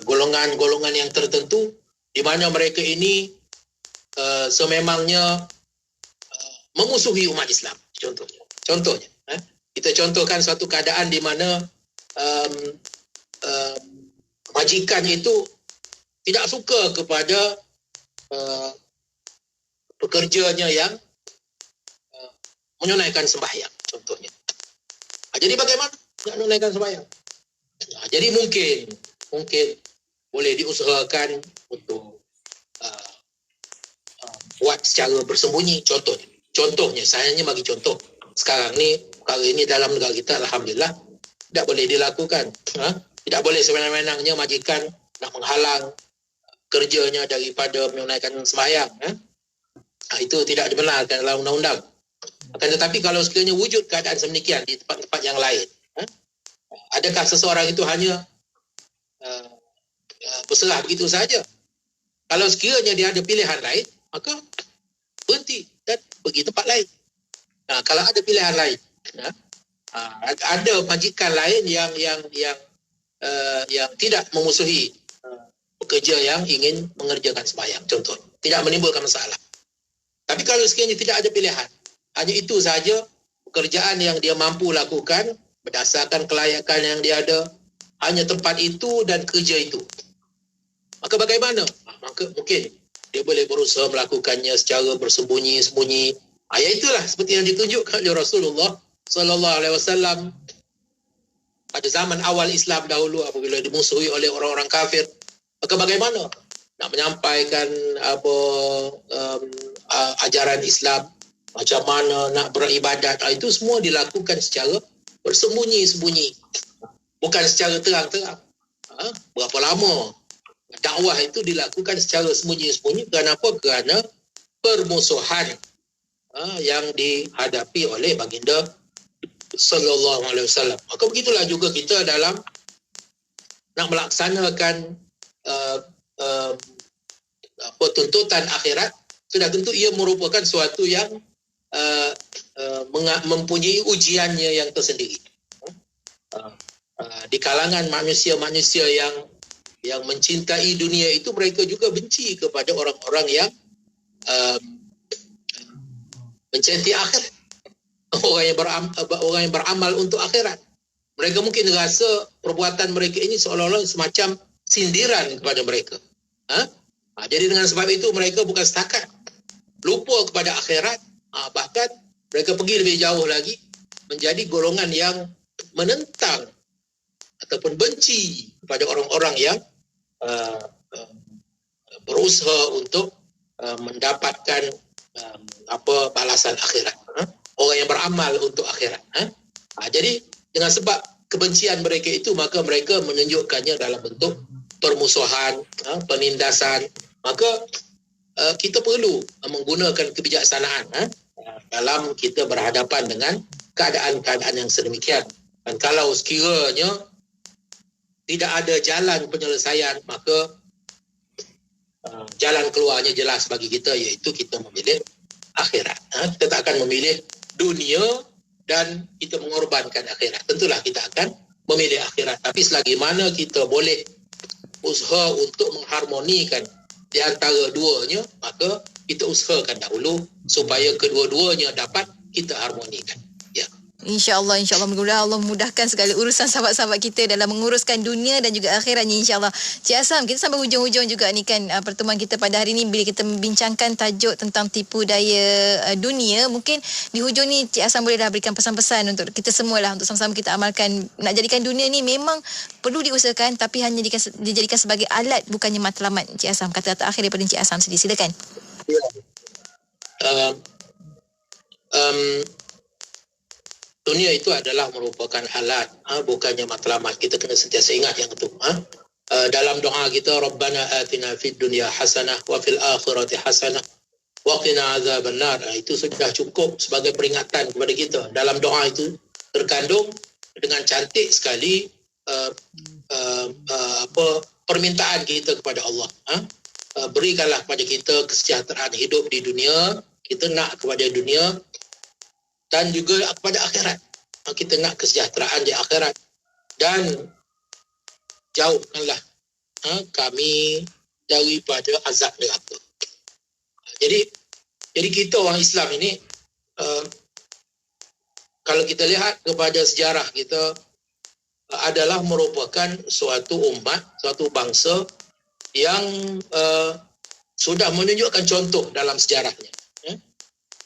golongan-golongan yang tertentu di mana mereka ini sememangnya memusuhi umat Islam. Contohnya, kita contohkan suatu keadaan di mana majikan itu tidak suka kepada pekerjanya yang menunaikan sembahyang, contohnya. Jadi bagaimana nak menunaikan sembahyang? Jadi mungkin boleh diusahakan untuk buat secara bersembunyi. Contohnya, saya hanya bagi contoh. Sekarang ni, perkara ini dalam negara kita, alhamdulillah, tidak boleh dilakukan. Tidak boleh sewenang-wenangnya majikan nak menghalang kerjanya daripada menunaikan sembahyang. Itu tidak dibenarkan dalam undang-undang. Akan tetapi kalau sekiranya wujud keadaan sedemikian di tempat-tempat yang lain, adakah seseorang itu hanya berserah begitu saja? Kalau sekiranya dia ada pilihan lain, maka berhenti dan pergi tempat lain. Kalau ada pilihan lain, ada majikan lain yang tidak memusuhi pekerja yang ingin mengerjakan sembahyang, contoh, tidak menimbulkan masalah. Tapi kalau sekiranya tidak ada pilihan, hanya itu saja pekerjaan yang dia mampu lakukan berdasarkan kelayakan yang dia ada, hanya tempat itu dan kerja itu, maka bagaimana? Maka mungkin dia boleh berusaha melakukannya secara bersembunyi-sembunyi. Ya itulah seperti yang ditunjukkan oleh Rasulullah sallallahu alaihi wasallam pada zaman awal Islam dahulu apabila dimusuhi oleh orang-orang kafir. Maka bagaimana nak menyampaikan ajaran Islam, macam mana nak beribadat, itu semua dilakukan secara bersembunyi-sembunyi, bukan secara terang-terang. Berapa lama dakwah itu dilakukan secara sembunyi-sembunyi. Kenapa? Kerana permusuhan yang dihadapi oleh baginda sallallahu alaihi wasallam. Maka begitulah juga kita dalam nak melaksanakan tuntutan akhirat. Sudah tentu ia merupakan suatu yang mempunyai ujiannya yang tersendiri. Di kalangan manusia-manusia yang mencintai dunia itu, mereka juga benci kepada orang-orang yang mencintai akhirat, orang yang beramal untuk akhirat. Mereka mungkin rasa perbuatan mereka ini seolah-olah semacam sindiran kepada mereka. Jadi dengan sebab itu mereka bukan setakat lupa kepada akhirat, bahkan mereka pergi lebih jauh lagi, menjadi golongan yang menentang ataupun benci kepada orang-orang yang berusaha untuk mendapatkan balasan akhirat. Orang yang beramal untuk akhirat. Jadi dengan sebab kebencian mereka itu, maka mereka menunjukkannya dalam bentuk permusuhan, penindasan. Maka kita perlu menggunakan kebijaksanaan dalam kita berhadapan dengan keadaan-keadaan yang sedemikian. Dan kalau sekiranya tidak ada jalan penyelesaian, maka jalan keluarnya jelas bagi kita, iaitu kita memilih akhirat. Kita tak akan memilih dunia dan kita mengorbankan akhirat. Tentulah kita akan memilih akhirat. Tapi selagi mana kita boleh usaha untuk mengharmonikan di antara duanya, maka kita usahakan dahulu supaya kedua-duanya dapat kita harmonikan. Ya. InsyaAllah, mudah-mudahan Allah mudahkan segala urusan sahabat-sahabat kita dalam menguruskan dunia dan juga akhiratnya, insyaAllah. Cik Asam, kita sampai hujung-hujung juga ni kan pertemuan kita pada hari ni, bila kita membincangkan tajuk tentang tipu daya dunia. Mungkin di hujung ni Cik Asam bolehlah berikan pesan-pesan untuk kita semualah, untuk sama-sama kita amalkan. Nak jadikan dunia ni memang perlu diusahakan, tapi hanya dijadikan sebagai alat, bukannya matlamat. Cik Asam, kata-kata akhir daripada Cik Asam sendiri, silakan. Dunia itu adalah merupakan alat, bukannya matlamat. Kita kena sentiasa ingat yang itu. Dalam doa kita, Rabbana atina fid dunya hasanah wa fil akhirati hasanah wa qina azabannar. Itu sudah cukup sebagai peringatan kepada kita. Dalam doa itu terkandung dengan cantik sekali permintaan kita kepada Allah. Berikanlah kepada kita kesejahteraan hidup di dunia. Kita nak kepada dunia dan juga kepada akhirat. Kita nak kesejahteraan di akhirat. Dan jauhkanlah kami daripada azab neraka. Jadi kita orang Islam ini, kalau kita lihat kepada sejarah kita, adalah merupakan suatu umat, suatu bangsa yang sudah menunjukkan contoh dalam sejarahnya.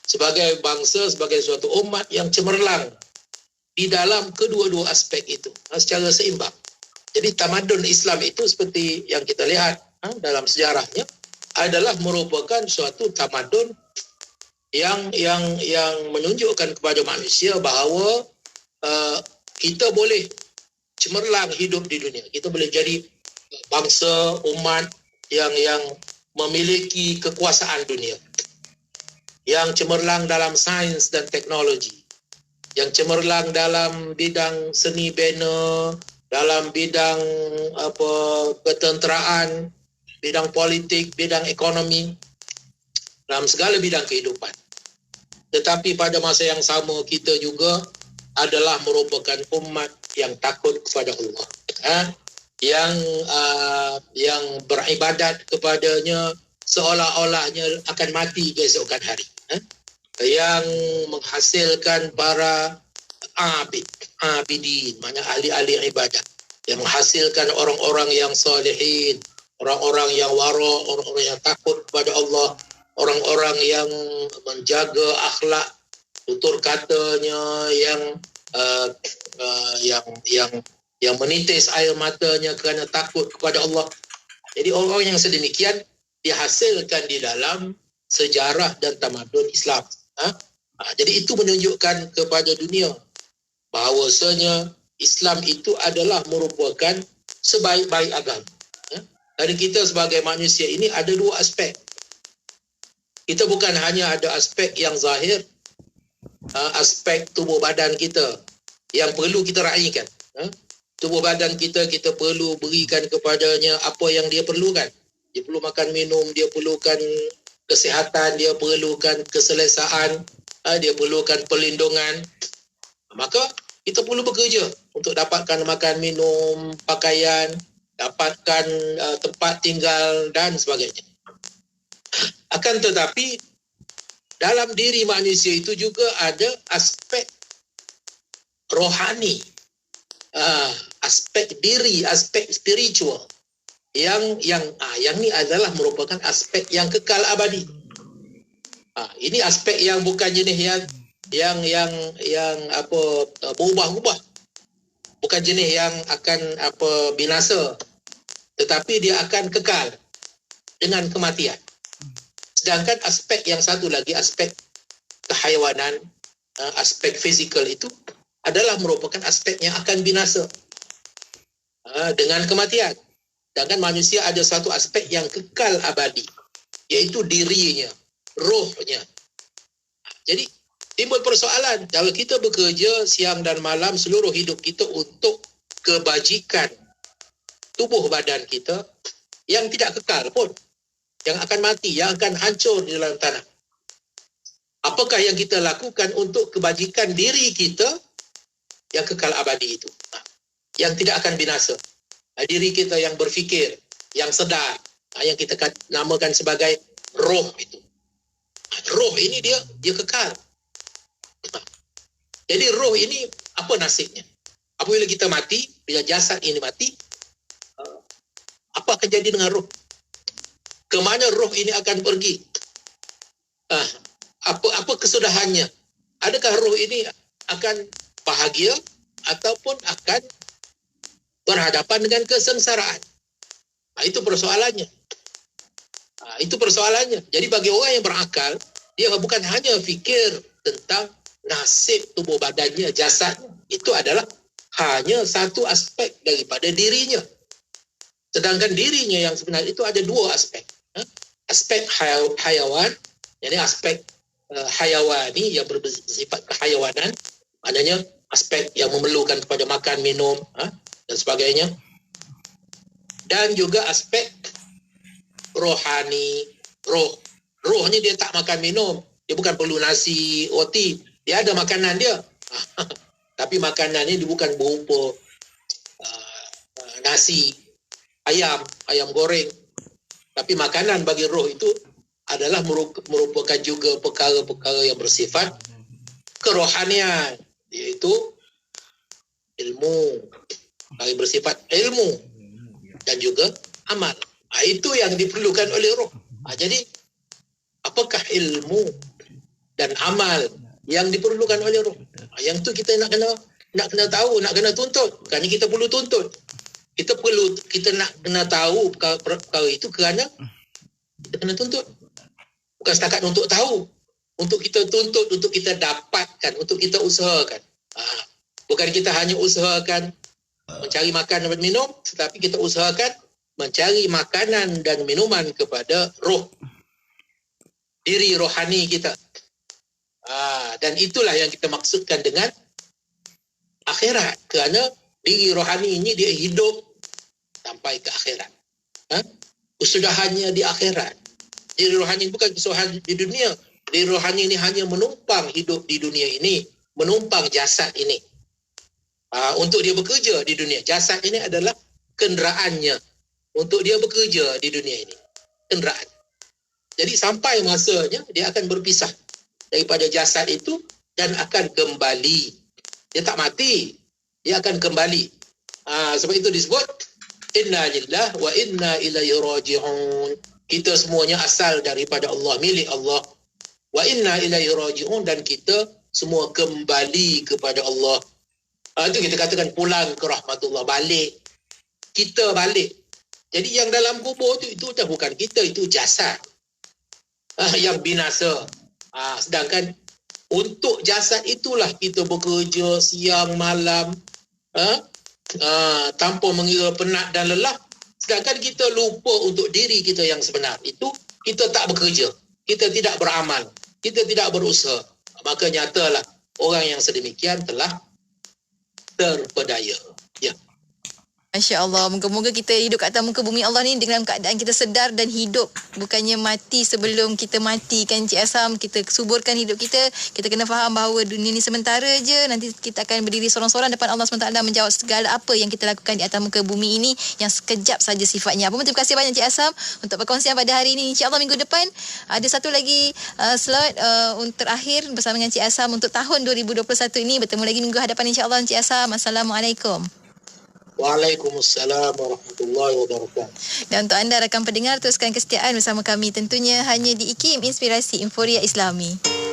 Sebagai bangsa, sebagai suatu umat yang cemerlang di dalam kedua-dua aspek itu secara seimbang. Jadi tamadun Islam itu seperti yang kita lihat dalam sejarahnya adalah merupakan suatu tamadun yang menunjukkan kepada manusia bahawa kita boleh cemerlang hidup di dunia. Kita boleh jadi bangsa, umat yang memiliki kekuasaan dunia, yang cemerlang dalam sains dan teknologi, yang cemerlang dalam bidang seni bina, dalam bidang ketenteraan, bidang politik, bidang ekonomi, dalam segala bidang kehidupan. Tetapi pada masa yang sama, kita juga adalah merupakan umat yang takut kepada Allah, yang beribadat kepadanya seolah-olahnya akan mati keesokan hari, yang menghasilkan para abidin, maknanya ahli-ahli ibadah, yang menghasilkan orang-orang yang salihin, orang-orang yang wara, orang-orang yang takut kepada Allah, orang-orang yang menjaga akhlak tutur katanya, yang menitis air matanya kerana takut kepada Allah. Jadi orang-orang yang sedemikian dihasilkan di dalam sejarah dan tamadun Islam. Jadi itu menunjukkan kepada dunia bahawasanya Islam itu adalah merupakan sebaik-baik agama. Dan kita sebagai manusia ini ada dua aspek. Kita bukan hanya ada aspek yang zahir, aspek tubuh badan kita yang perlu kita raikan. Tubuh badan kita perlu berikan kepadanya apa yang dia perlukan. Dia perlu makan minum, dia perlukan kesihatan, dia perlukan keselesaan, dia perlukan perlindungan. Maka kita perlu bekerja untuk dapatkan makan minum, pakaian, dapatkan tempat tinggal dan sebagainya. Akan tetapi dalam diri manusia itu juga ada aspek rohani, aspek diri, aspek spiritual yang ni adalah merupakan aspek yang kekal abadi. Ini aspek yang bukan jenis yang berubah-ubah. Bukan jenis yang akan binasa, tetapi dia akan kekal dengan kematian. Sedangkan aspek yang satu lagi, aspek kehayawanan, aspek fizikal itu adalah merupakan aspek yang akan binasa dengan kematian. Sedangkan manusia ada satu aspek yang kekal abadi, iaitu dirinya, rohnya. Jadi timbul persoalan, kalau kita bekerja siang dan malam seluruh hidup kita untuk kebajikan tubuh badan kita yang tidak kekal pun, yang akan mati, yang akan hancur di dalam tanah. Apakah yang kita lakukan untuk kebajikan diri kita yang kekal abadi itu, yang tidak akan binasa? Diri kita yang berfikir, yang sedar, yang kita namakan sebagai roh itu. Roh ini dia kekal. Jadi roh ini apa nasibnya? Apabila kita mati, bila jasad ini mati, apa akan jadi dengan roh? Kemana roh ini akan pergi? Apa kesudahannya? Adakah roh ini akan bahagia ataupun akan berhadapan dengan kesengsaraan? Itu persoalannya. Itu persoalannya. Jadi bagi orang yang berakal, dia bukan hanya fikir tentang nasib tubuh badannya, jasadnya. Itu adalah hanya satu aspek daripada dirinya. Sedangkan dirinya yang sebenarnya itu ada dua aspek. Aspek hayawan, yakni aspek hayawani yang bersifat kehayawanan, maknanya aspek yang memerlukan kepada makan, minum dan sebagainya. Dan juga aspek rohani, rohnya dia tak makan minum, dia bukan perlu nasi, roti, dia ada makanan dia. Tapi makanannya dia bukan berupa nasi, ayam goreng. Tapi makanan bagi roh itu adalah merupakan juga perkara-perkara yang bersifat kerohanian, iaitu ilmu, yang bersifat ilmu dan juga amal. Itu yang diperlukan oleh roh. Jadi apakah ilmu dan amal yang diperlukan oleh roh? Yang tu kita nak kena tahu, nak kena tuntut. Bukan kita perlu tuntut. Kita nak kena tahu perkara itu kerana kita kena tuntut. Bukan setakat untuk tahu, untuk kita tuntut, untuk kita dapatkan, untuk kita usahakan. Bukan kita hanya usahakan mencari makan dan minum, tetapi kita usahakan mencari makanan dan minuman kepada roh, diri rohani kita. Dan itulah yang kita maksudkan dengan akhirat, kerana diri rohani ini dia hidup sampai ke akhirat. Kesudahannya di akhirat. Diri rohani bukan kesudahan di dunia. Diri rohani ini hanya menumpang hidup di dunia ini, menumpang jasad ini. Untuk dia bekerja di dunia. Jasad ini adalah kenderaannya untuk dia bekerja di dunia ini. Kenderaan. Jadi sampai masanya dia akan berpisah daripada jasad itu dan akan kembali. Dia tak mati. Dia akan kembali. Sebab itu disebut inna lillah wa inna ilaihi raji'un. Kita semuanya asal daripada Allah, milik Allah. Wa inna ilaihi raji'un, dan kita semua kembali kepada Allah. Itu kita katakan pulang ke rahmatullah, balik. Kita balik. Jadi yang dalam kubur itu dah bukan kita, itu jasad yang binasa. Sedangkan untuk jasad itulah kita bekerja siang malam tanpa mengira penat dan lelah. Sedangkan kita lupa untuk diri kita yang sebenar. Itu kita tak bekerja, kita tidak beramal, kita tidak berusaha. Maka nyatalah orang yang sedemikian telah terpedaya. Ya. Masya Allah, moga-moga kita hidup kat atas muka bumi Allah ni dengan keadaan kita sedar dan hidup. Bukannya mati sebelum kita mati kan Cik Asam. Kita suburkan hidup kita. Kita kena faham bahawa dunia ni sementara je. Nanti kita akan berdiri sorang-sorang depan Allah SWT menjawab segala apa yang kita lakukan di atas muka bumi ini yang sekejap saja sifatnya. Apa pun terima kasih banyak Cik Asam untuk perkongsian pada hari ini. InsyaAllah minggu depan ada satu lagi slot terakhir bersama dengan Cik Asam untuk tahun 2021 ini. Bertemu lagi minggu hadapan insyaAllah Cik Asam. Assalamualaikum. Waalaikumsalam warahmatullahi wabarakatuh. Dan untuk anda rakan pendengar, teruskan kesetiaan bersama kami tentunya hanya di IKIM Inspirasi Inforia Islami.